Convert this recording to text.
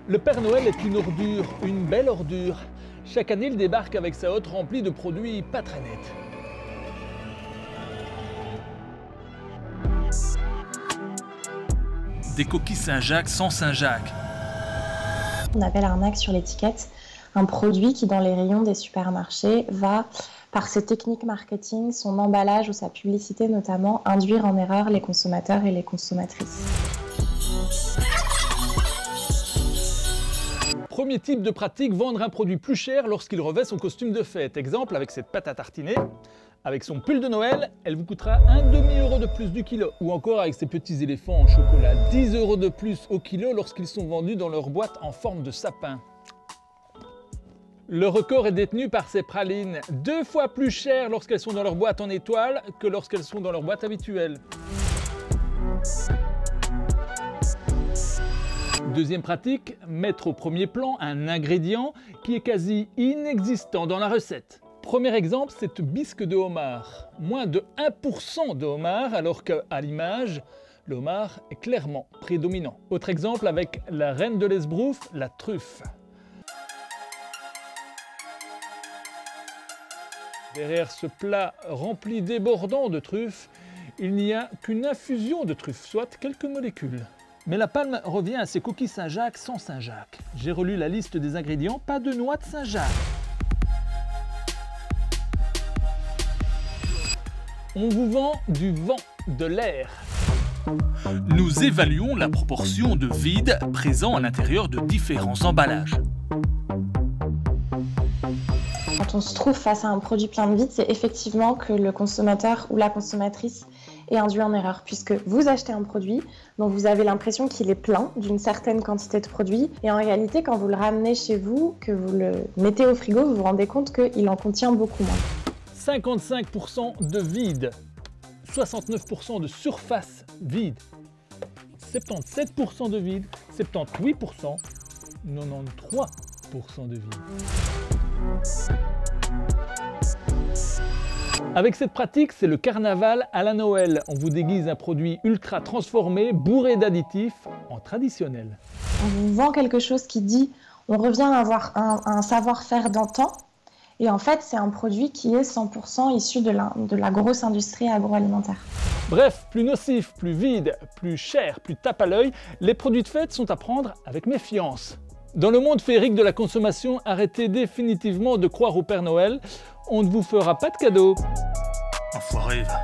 Le Père Noël est une ordure, une belle ordure. Chaque année, il débarque avec sa hotte remplie de produits pas très nets. Des coquilles Saint-Jacques sans Saint-Jacques. On appelle arnaque sur l'étiquette un produit qui, dans les rayons des supermarchés, va, par ses techniques marketing, son emballage ou sa publicité notamment, induire en erreur les consommateurs et les consommatrices. Premier type de pratique, vendre un produit plus cher lorsqu'il revêt son costume de fête. Exemple, avec cette pâte à tartiner. Avec son pull de Noël, elle vous coûtera un demi-euro de plus du kilo. Ou encore avec ces petits éléphants en chocolat, 10 € de plus au kilo lorsqu'ils sont vendus dans leur boîte en forme de sapin. Le record est détenu par ces pralines, 2 fois plus chères lorsqu'elles sont dans leur boîte en étoile que lorsqu'elles sont dans leur boîte habituelle. Deuxième pratique, mettre au premier plan un ingrédient qui est quasi inexistant dans la recette. Premier exemple, cette bisque de homard. Moins de 1% de homard, alors qu'à l'image, le homard est clairement prédominant. Autre exemple avec la reine de l'esbrouffe, la truffe. Derrière ce plat rempli débordant de truffes, il n'y a qu'une infusion de truffes, soit quelques molécules. Mais la palme revient à ces coquilles Saint-Jacques sans Saint-Jacques. J'ai relu la liste des ingrédients, pas de noix de Saint-Jacques. On vous vend du vent, de l'air. Nous évaluons la proportion de vide présent à l'intérieur de différents emballages. Quand on se trouve face à un produit plein de vide, c'est effectivement que le consommateur ou la consommatrice est induit en erreur, puisque vous achetez un produit dont vous avez l'impression qu'il est plein d'une certaine quantité de produit, et en réalité, quand vous le ramenez chez vous, que vous le mettez au frigo, vous vous rendez compte qu'il en contient beaucoup moins. 55% de vide, 69% de surface vide, 77% de vide, 78%, 93% de vide. Avec cette pratique, c'est le carnaval à la Noël. On vous déguise un produit ultra transformé, bourré d'additifs, en traditionnel. On vous vend quelque chose qui dit on revient à avoir un savoir-faire d'antan. Et en fait, c'est un produit qui est 100% issu de la grosse industrie agroalimentaire. Bref, plus nocif, plus vide, plus cher, plus tape à l'œil, les produits de fête sont à prendre avec méfiance. Dans le monde féerique de la consommation, arrêtez définitivement de croire au Père Noël. On ne vous fera pas de cadeaux. Enfoiré, va.